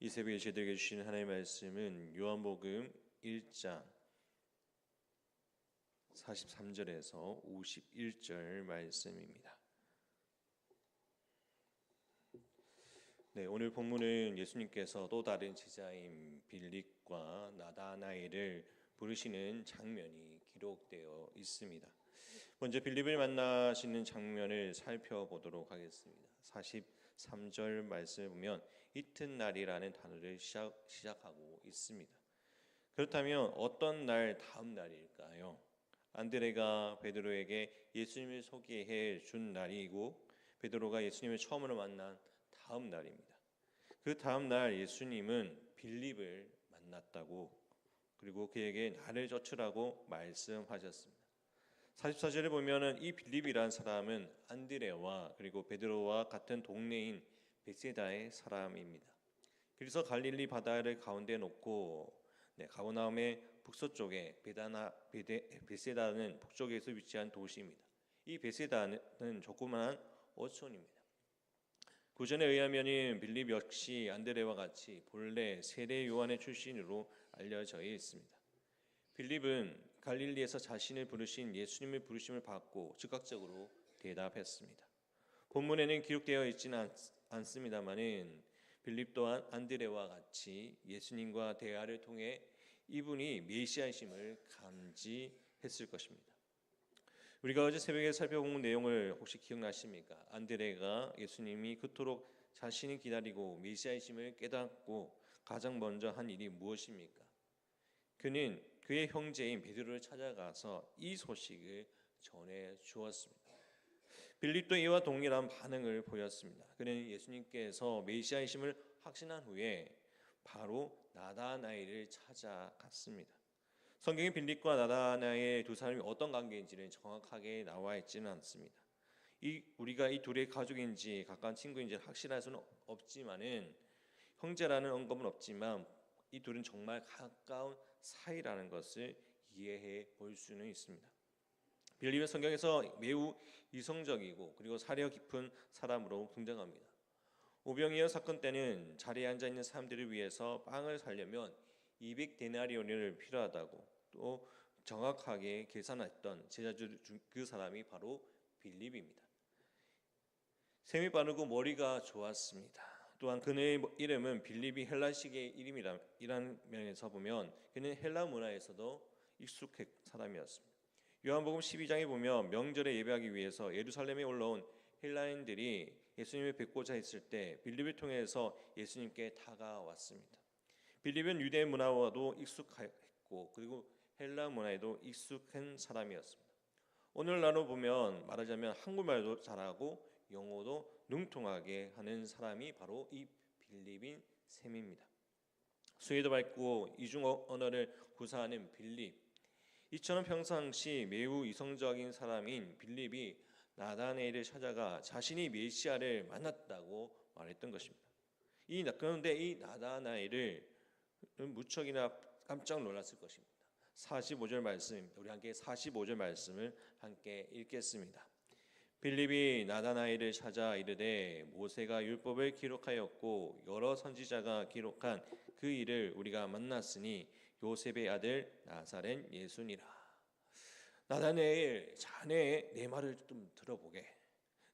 이 새벽에 저희들에게 주시는 하나님의 말씀은 요한복음 1장 43절에서 51절 말씀입니다. 네, 오늘 본문은 예수님께서 또 다른 제자인 빌립과 나다나엘을 부르시는 장면이 기록되어 있습니다. 먼저 빌립을 만나시는 장면을 살펴보도록 하겠습니다. 43절 말씀을 보면 이튿날이라는 단어를 시작하고 있습니다. 그렇다면 어떤 날 다음 날일까요? 안드레가 베드로에게 예수님을 소개해 준 날이고 베드로가 예수님을 처음으로 만난 다음 날입니다. 그 다음 날 예수님은 빌립을 만났다고 그리고 그에게 나를 쫓으라고 말씀하셨습니다. 44절에 보면은 이 빌립이란 사람은 안드레와 그리고 베드로와 같은 동네인 베세다의 사람입니다. 그래서 갈릴리 바다를 가운데 놓고 가버나움의 북서쪽에 베세다는 북쪽에서 위치한 도시입니다. 이 베세다는 조그마한 어촌입니다. 구전에 의하면 빌립 역시 안드레와 같이 본래 세례 요한의 출신으로 알려져 있습니다. 빌립은 갈릴리에서 자신을 부르신 예수님의 부르심을 받고 즉각적으로 대답했습니다. 본문에는 기록되어 있지는 않습니다만은 빌립 또한 안드레와 같이 예수님과 대화를 통해 이분이 메시아이심을 감지했을 것입니다. 우리가 어제 새벽에 살펴본 내용을 혹시 기억나십니까? 안드레가 예수님이 그토록 자신이 기다리고 메시아이심을 깨닫고 가장 먼저 한 일이 무엇입니까? 그는 그의 형제인 베드로를 찾아가서 이 소식을 전해 주었습니다. 빌립도 이와 동일한 반응을 보였습니다. 그는 예수님께서 메시아이심을 확신한 후에 바로 나다나엘을 찾아갔습니다. 성경에 빌립과 나다나엘 두 사람이 어떤 관계인지는 정확하게 나와 있지는 않습니다. 우리가 이 둘의 가족인지 가까운 친구인지 확실할 수는 없지만은 형제라는 언급은 없지만 이 둘은 정말 가까운 사이라는 것을 이해해 볼 수는 있습니다. 빌립은 성경에서 매우 이성적이고 그리고 사려 깊은 사람으로 등장합니다. 오병이어 사건 때는 자리에 앉아 있는 사람들을 위해서 빵을 사려면 200데나리온이 필요하다고 또 정확하게 계산했던 제자들 중 그 사람이 바로 빌립입니다. 셈이 빠르고 머리가 좋았습니다. 또한 그의 이름은 빌립이 헬라식의 이름이라는 면에서 보면 그는 헬라 문화에서도 익숙한 사람이었습니다. 요한복음 12장에 보면 명절에 예배하기 위해서 예루살렘에 올라온 헬라인들이 예수님을 뵙고자 했을 때 빌립을 통해서 예수님께 다가왔습니다. 빌립은 유대 문화와도 익숙했고 그리고 헬라 문화에도 익숙한 사람이었습니다. 오늘날로 보면 말하자면 한국말도 잘하고 영어도 능통하게 하는 사람이 바로 이 빌립인 셈입니다. 수혜도 밝고 이중 언어를 구사하는 빌립. 이처럼 평상시 매우 이성적인 사람인 빌립이 나다나엘을 찾아가 자신이 메시아를 만났다고 말했던 것입니다. 그런데 이 나다나엘을 무척이나 깜짝 놀랐을 것입니다. 45절 말씀입니다. 우리 함께 45절 말씀을 함께 읽겠습니다. 빌립이 나다나엘을 찾아 이르되 모세가 율법을 기록하였고 여러 선지자가 기록한 그 일을 우리가 만났으니 요셉의 아들 나사렛 예수니라. 나다나엘, 자네 내 말을 좀 들어보게.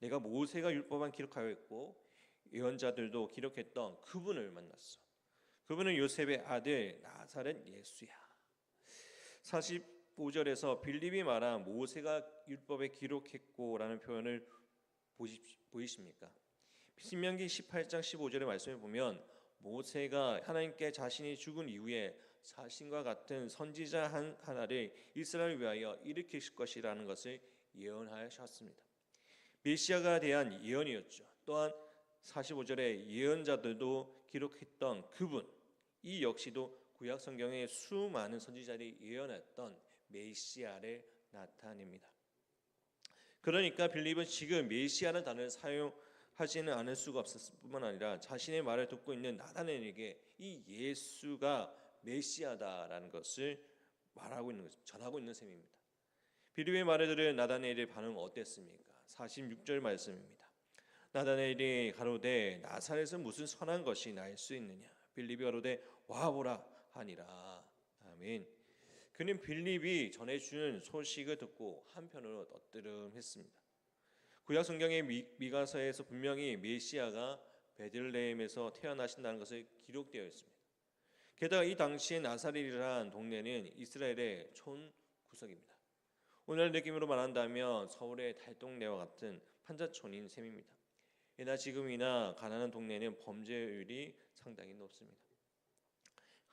내가 모세가 율법만 기록하였고 예언자들도 기록했던 그분을 만났어. 그분은 요셉의 아들 나사렛 예수야. 45절에서 빌립이 말한 모세가 율법에 기록했고라는 표현을 보이십니까? 신명기 18장 15절의 말씀을 보면 모세가 하나님께 자신이 죽은 이후에 자신과 같은 선지자 하나를 이스라엘을 위하여 일으키실 것이라는 것을 예언하셨습니다. 메시아가 대한 예언이었죠. 또한 45절에 예언자들도 기록했던 그분, 이 역시도 구약 성경의 수많은 선지자들이 예언했던 메시아를 나타냅니다. 그러니까 빌립은 지금 메시아라는 단어를 사용하지는 않을 수가 없었을 뿐만 아니라 자신의 말을 듣고 있는 나다나엘에게 이 예수가 메시아다라는 것을 말하고 있는 것, 전하고 있는 셈입니다. 빌립의 말을 들은 나다나엘의 반응은 어땠습니까? 46절 말씀입니다. 나다나엘이 가로되 나사렛에서 무슨 선한 것이 날 수 있느냐? 빌립이 가로되 와보라 하니라. 아멘. 그는 빌립이 전해주는 소식을 듣고 한편으로 떠뜨름했습니다. 구약 성경의 미가서에서 분명히 메시아가 베들레헴에서 태어나신다는 것을 기록되어 있습니다. 게다가 이 당시에 나사렛이라는 동네는 이스라엘의 촌구석입니다. 오늘 느낌으로 말한다면 서울의 달동네와 같은 판자촌인 셈입니다. 이나 지금이나 가난한 동네는 범죄율이 상당히 높습니다.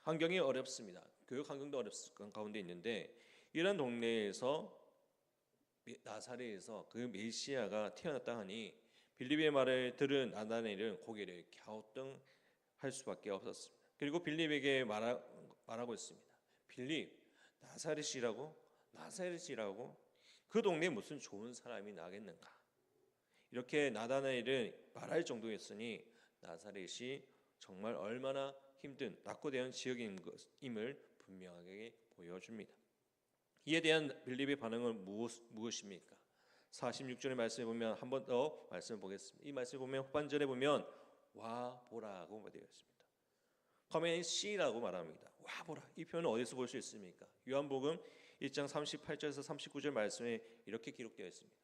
환경이 어렵습니다. 교육 환경도 어렵은 가운데 있는데 이런 동네에서 나사렛에서 그 메시아가 태어났다 하니 빌립의 말을 들은 나다나엘은 고개를 갸우뚱할 수밖에 없었습니다. 그리고 빌립에게 말하고 있습니다. 빌립, 나사렛이라고 그 동네에 무슨 좋은 사람이 나겠는가? 이렇게 나다나엘은 말할 정도였으니 나사렛이 정말 얼마나 힘든 낙후된 지역임을 분명하게 보여줍니다. 이에 대한 빌립의 반응은 무엇입니까? 46절의 말씀에 보면 한 번 더 말씀을 보겠습니다. 이 말씀을 보면 후반절에 보면 와 보라고 되어 있습니다. Come and see라고 말합니다. 와 보라. 이 표현은 어디서 볼 수 있습니까? 요한복음 1장 38절에서 39절 말씀에 이렇게 기록되어 있습니다.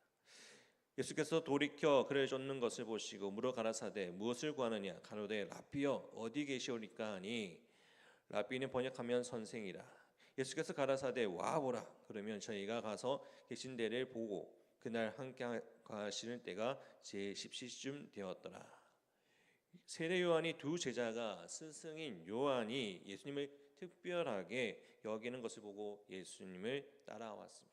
예수께서 돌이켜 그를 쫓는 것을 보시고 물어 가라사대 무엇을 구하느냐 가로되 라삐여 어디 계시오리까 하니 라삐는 번역하면 선생이라. 예수께서 가라사대 와 보라. 그러면 저희가 가서 계신 데를 보고 그날 함께 가시는 때가 제10시쯤 되었더라. 세례 요한이 두 제자가 스승인 요한이 예수님을 특별하게 여기는 것을 보고 예수님을 따라왔습니다.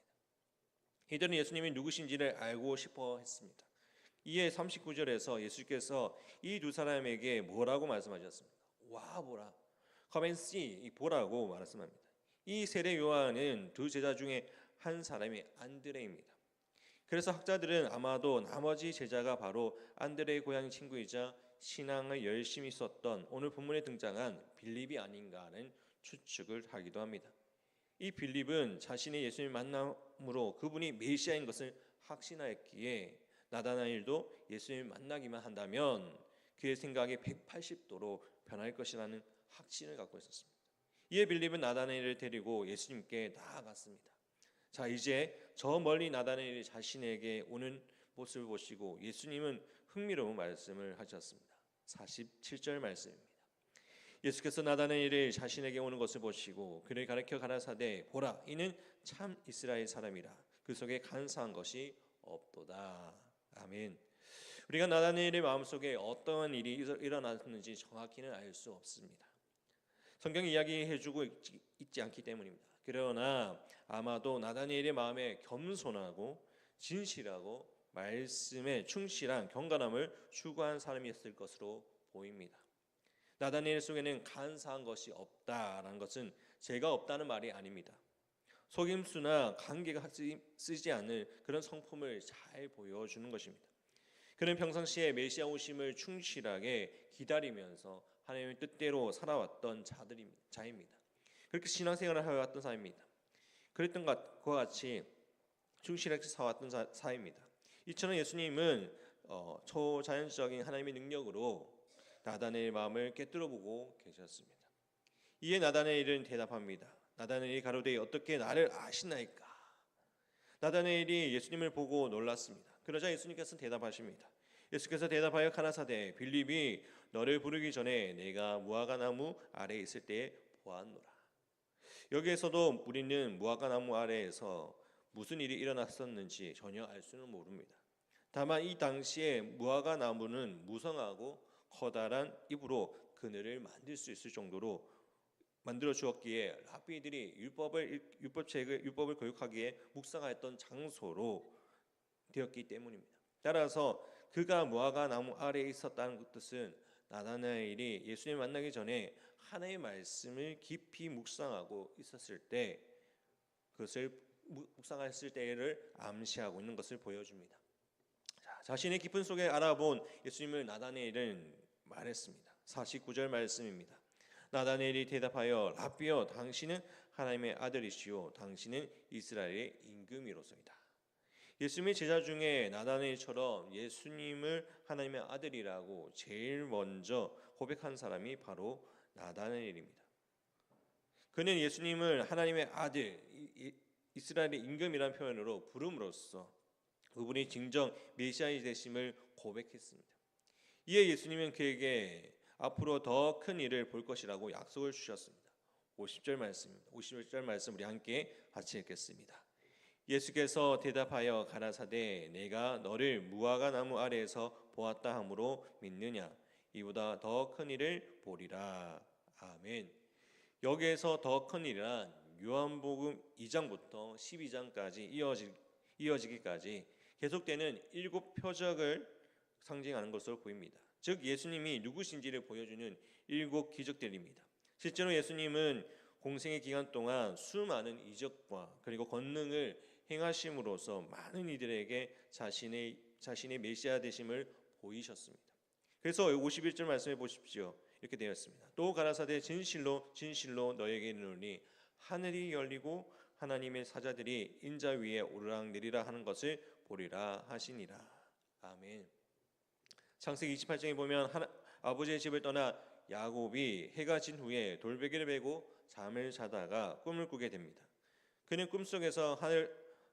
이들은 예수님이 누구신지를 알고 싶어 했습니다. 이에 39절에서 예수께서 이 두 사람에게 뭐라고 말씀하셨습니까? 와 보라. Come and see. 보라고 말씀합니다. 이 세례 요한은 두 제자 중에 한 사람이 안드레입니다. 그래서 학자들은 아마도 나머지 제자가 바로 안드레의 고향 친구이자 신앙을 열심히 썼던 오늘 본문에 등장한 빌립이 아닌가 하는 추측을 하기도 합니다. 이 빌립은 자신의 예수님 만남으로 그분이 메시아인 것을 확신하였기에 나다나엘도 예수님을 만나기만 한다면 그의 생각이 180도로 변할 것이라는 확신을 갖고 있었습니다. 이에 빌립은 나다나엘을 데리고 예수님께 나아갔습니다. 자, 이제 저 멀리 나다나엘이 자신에게 오는 모습을 보시고 예수님은 흥미로운 말씀을 하셨습니다. 47절 말씀입니다. 예수께서 나다나엘이 자신에게 오는 것을 보시고 그를 가리켜 가라사대 보라 이는 참 이스라엘 사람이라 그 속에 간사한 것이 없도다. 아멘. 우리가 나다나엘의 마음속에 어떠한 일이 일어났는지 정확히는 알 수 없습니다. 성경이 이야기해주고 있지 않기 때문입니다. 그러나 아마도 나다나엘의 마음에 겸손하고 진실하고 말씀에 충실한 경건함을 추구한 사람이었을 것으로 보입니다. 나다나엘 속에는 간사한 것이 없다라는 것은 죄가 없다는 말이 아닙니다. 속임수나 관계가 쓰지 않을 그런 성품을 잘 보여주는 것입니다. 그는 평상시에 메시아 오심을 충실하게 기다리면서 하나님의 뜻대로 살아왔던 자입니다. 그렇게 신앙생활을 해왔던 사람입니다. 그랬던 것과 같이 충실하게 살아왔던 사입니다. 이처럼 예수님은 초자연적인 하나님의 능력으로 나다나엘의 마음을 꿰뚫어보고 계셨습니다. 이에 나다나엘은 대답합니다. 나다나엘이 가로되 어떻게 나를 아시나이까? 나다나엘이 예수님을 보고 놀랐습니다. 그러자 예수님께서 대답하십니다. 예수께서 대답하여 가라사대 빌립이 너를 부르기 전에 내가 무화과 나무 아래에 있을 때에 보았노라. 여기에서도 우리는 무화과 나무 아래에서 무슨 일이 일어났었는지 전혀 알 수는 모릅니다. 다만 이 당시에 무화과 나무는 무성하고 커다란 잎으로 그늘을 만들 수 있을 정도로 만들어 주었기에 랍비들이 율법을 교육하기에 묵상하였던 장소로 되었기 때문입니다. 따라서 그가 무화과 나무 아래에 있었다는 뜻은 나다나엘이 예수님 만나기 전에 하나님의 말씀을 깊이 묵상하고 있었을 때 그것을 묵상했을 때를 암시하고 있는 것을 보여줍니다. 자신의 깊은 속에 알아본 예수님을 나다나엘은 말했습니다. 49절 말씀입니다. 나다나엘이 대답하여 랍비여 당신은 하나님의 아들이시오 당신은 이스라엘의 임금이로소이다. 예수님의 제자 중에 나다나엘처럼 예수님을 하나님의 아들이라고 제일 먼저 고백한 사람이 바로 나다나엘입니다. 그는 예수님을 하나님의 아들, 이스라엘의 임금이라는 표현으로 부름으로써 그분이 진정 메시아이 되심을 고백했습니다. 이에 예수님은 그에게 앞으로 더 큰 일을 볼 것이라고 약속을 주셨습니다. 50절 말씀입니다. 50절 말씀 우리 함께 같이 읽겠습니다. 예수께서 대답하여 가라사대 내가 너를 무화과 나무 아래에서 보았다 하므로 믿느냐? 이보다 더 큰 일을 보리라. 아멘. 여기에서 더 큰 일이란 요한복음 2장부터 12장까지 이어지기까지 계속되는 7 표적을 상징하는 것으로 보입니다. 즉 예수님이 누구신지를 보여주는 7 기적들입니다. 실제로 예수님은 공생의 기간 동안 수많은 이적과 그리고 권능을 행하심으로써 많은 이들에게 자신의 메시아 되심을 보이셨습니다. 그래서 51절 말씀해 보십시오. 이렇게 되어 있습니다. 또 가라사대 진실로 진실로 너에게 이르노니 하늘이 열리고 하나님의 사자들이 인자 위에 오르락내리라 하는 것을 보리라 하시니라. 아멘. 창세기 28장에 보면 아버지의 집을 떠나 야곱이 해가 진 후에 돌베개를 베고 잠을 자다가 꿈을 꾸게 됩니다. 그는 꿈속에서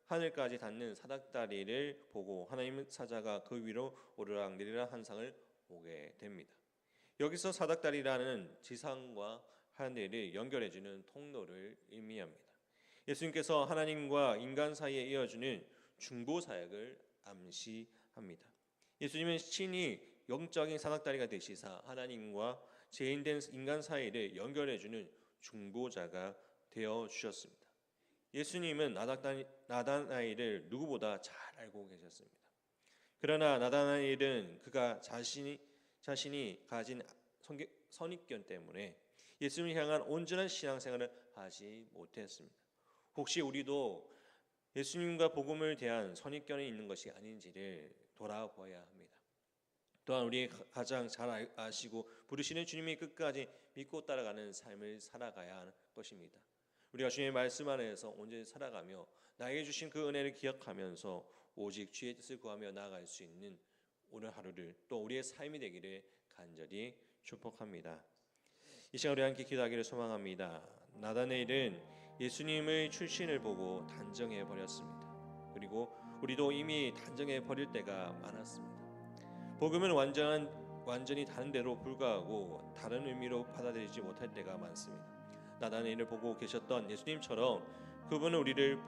하늘까지 닿는 사닥다리를 보고 하나님의 사자가 그 위로 오르락내리라 한 상을 보게 됩니다. 여기서 사닥다리라는 지상과 하늘을 연결해주는 통로를 의미합니다. 예수님께서 하나님과 인간 사이에 이어주는 중보 사역을 암시합니다. 예수님은 친히 영적인 사닥다리가 되시사 하나님과 죄인된 인간 사이를 연결해주는 중보자가 되어 주셨습니다. 예수님은 나다나엘을 누구보다 잘 알고 계셨습니다. 그러나 나다나엘은 그가 자신이 가진 선입견 때문에 예수님을 향한 온전한 신앙생활을 하지 못했습니다. 혹시 우리도 예수님과 복음을 대한 선입견이 있는 것이 아닌지를 돌아보아야 합니다. 또한 우리 가장 잘 아시고 부르시는 주님이 끝까지 믿고 따라가는 삶을 살아가야 하는 것입니다. 우리가 주님의 말씀 안에서 온전히 살아가며 나에게 주신 그 은혜를 기억하면서 오직 주의 뜻을 구하며 나아갈 수 있는 오늘 하루를 또 우리의 삶이 되기를 간절히 축복합니다. 이 시간 우리 함께 기도하기를 소망합니다. 나다나엘은 예수님의 출신을 보고 단정해 버렸습니다. 그리고 우리도 이미 단정해 버릴 때가 많았습니다. 복음은 완전히 다른 데로 불과하고 다른 의미로 받아들이지 못할 때가 많습니다. 나다나엘을 보고 계셨던 예수님처럼 그분은 우리를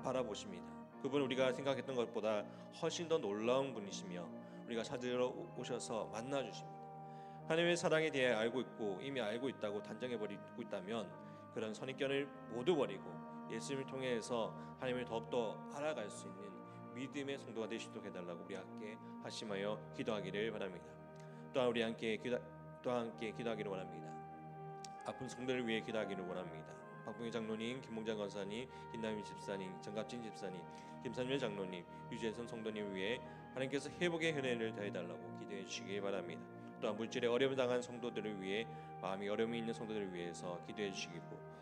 바라보십니다. 그분은 우리가 생각했던 것보다 훨씬 더 놀라운 분이시며 우리가 찾으러 오셔서 만나주십니다. 하나님의 사랑에 대해 알고 있고 이미 알고 있다고 단정해버리고 있다면 그런 선입견을 모두 버리고 예수님을 통해서 하나님을 더욱더 알아갈 수 있는 믿음의 성도가 되시도록 해달라고 우리 함께 하심하여 기도하기를 바랍니다. 또한 우리 함께 기도하기를 원합니다. 아픈 성도를 위해 기도하기를 원합니다. 박봉희 장로님, 김봉장 권사님, 김남희 집사님, 정갑진 집사님, 김산열 장로님, 유재선 성도님 위해 하나님께서 회복의 은혜를 더해달라고 기도해 주시기 바랍니다. 또한 물질에 어려움을 당한 성도들을 위해 마음이 어려움이 있는 성도들을 위해서 기도해 주시고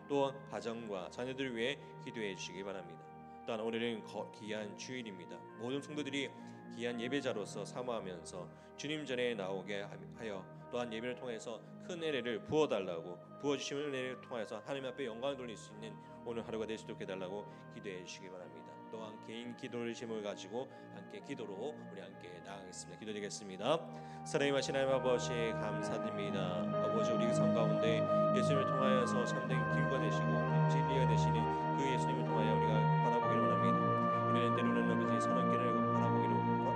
또한 가정과 자녀들을 위해 기도해 주시기 바랍니다. 또한 오늘은 귀한 주일입니다. 모든 성도들이 귀한 예배자로서 사모하면서 주님 전에 나오게 하여 또한 예배를 통해서 큰 은혜를 부어주시는 은혜를 통해서 하나님 앞에 영광을 돌릴 수 있는 오늘 하루가 되시도록 해달라고 기도해 주시기 바랍니다. 또한 개인 기도를 제목을 가지고 함께 기도로 우리 함께 나아가겠습니다. 기도드리겠습니다. 사랑하신 하나님 아버지 감사드립니다. 아버지 우리 삶 가운데 예수님을 통하여서 참된 길과 되시고 진리가 되시는 그 예수님을 통하여 우리가 바라보기를 원합니다. 우리는 때로는 아버지 선한 길을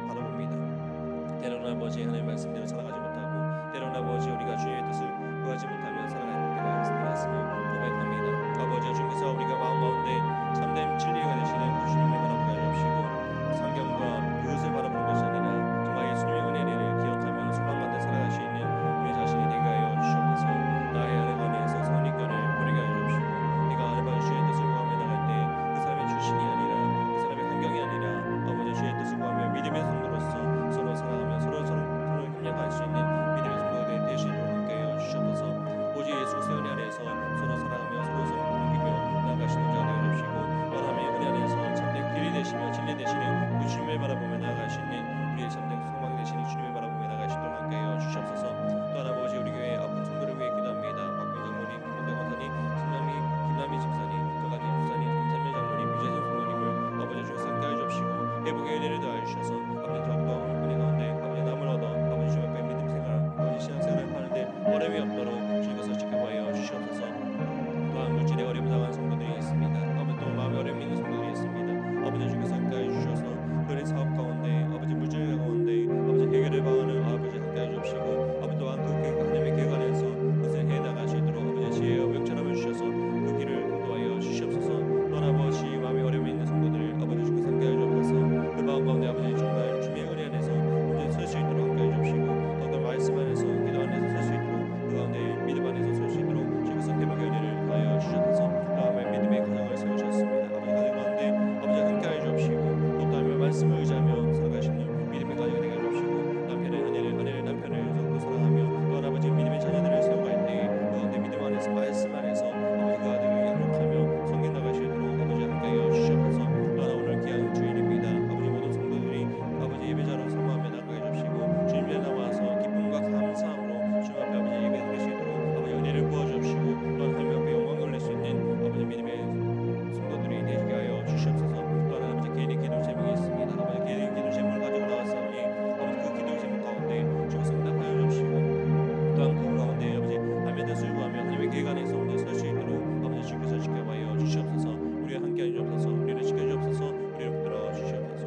바라봅니다. 때로는 아버지 하나님의 말씀대로 살아가지 못하고 때로는 아버지 우리가 주의 뜻을 구하지 못하며 살아갈 때가 있음을 고백합니다. 아버지 주님께서 우리가 마음 가운데 참된 진리가 되시는 그 주님을 바라보게 하시고 성경과 그것을 바라보는 것이 아니라 정말 예수님의 은혜를 기억하며 소망 가운데 살아갈 수 있는 우리 자신이 되게 하여 주시옵소서. 나의 안에서 선입견을 버리게 하여 주시고 내가 아버지 주의 뜻을 구하며 나갈 때 그 사람의 출신이 아니라 그 사람의 환경이 아니라 아버지 주의 뜻을 구하며 믿음의 성도로서 서로 사랑하며 서로 협력할 수 있는 믿음의 성도가 되시도록 함께 하여 주시옵소서. 또한 그 가운데 아버지 하나님의 뜻을 구하며 하나님의 계획 안에서 오늘 설 수 있도록 아버지 주께서 지켜봐여 주시옵소서. 우리와 함께하여 주옵소서. 우리를 지켜주옵소서. 우리를 붙들어 주시옵소서.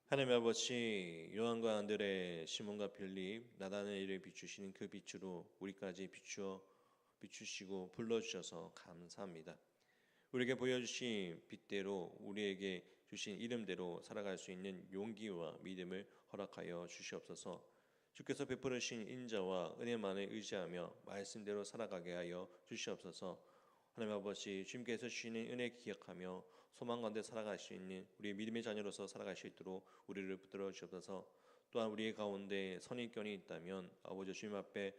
하나님 아버지, 요한과 안드레, 시몬과 빌립, 나다나엘을 비추시는 그 빛으로 우리까지 비추시고 불러주셔서 감사합니다. 우리에게 보여주신 빛대로 우리에게 주신 이름대로 살아갈 수 있는 용기와 믿음을 허락하여 주시옵소서. 주께서 베풀으신 인자와 은혜만을 의지하며 말씀대로 살아가게 하여 주시옵소서. 하나님 아버지, 주님께서 주시는 은혜 기억하며 소망 가운데 살아갈 수 있는 우리 믿음의 자녀로서 살아갈 수 있도록 우리를 붙들어 주옵소서. 또한 우리의 가운데 선입견이 있다면 아버지 주님 앞에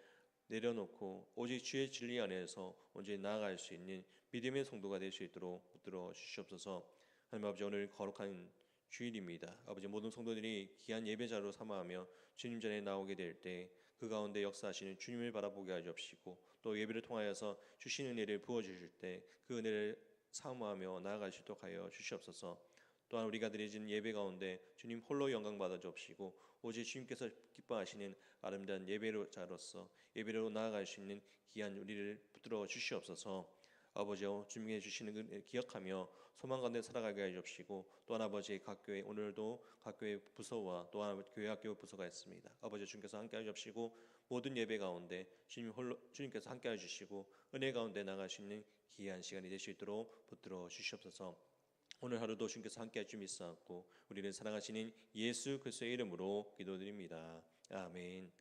내려놓고 오직 주의 진리 안에서 온전히 나아갈 수 있는 믿음의 성도가 될 수 있도록 붙들어 주시옵소서. 하나님 아버지, 오늘 거룩한 주일입니다. 아버지, 모든 성도들이 귀한 예배자로 삼아하며 주님 전에 나오게 될 때 그 가운데 역사하시는 주님을 바라보게 하여 주시고 또 예배를 통하여서 주신 은혜를 부어주실 때 그 은혜를 사모하며 나아갈 수 있도록 하여 주시옵소서. 또한 우리가 드리는 예배 가운데 주님 홀로 영광 받아 주옵시고 오직 주님께서 기뻐하시는 아름다운 예배자로서 예배로 나아갈 수 있는 귀한 우리를 붙들어 주시옵소서. 아버지여, 주님께 주시는 은혜를 기억하며 소망 가운데 살아가게 하여 주옵시고 또한 아버지, 각 교회 오늘도 각 교회 부서와 또한 교회 학교 부서가 있습니다. 아버지, 주님께서 함께 하여 주옵시고 모든 예배 가운데 주님께서 함께 하여 주시고 은혜 가운데 나갈 수 있는 귀한 시간이 될 수 있도록 붙들어 주시옵소서. 오늘 하루도 주님께서 함께 하여 주시옵고 우리를 사랑하시는 예수 그리스도의 이름으로 기도드립니다. 아멘.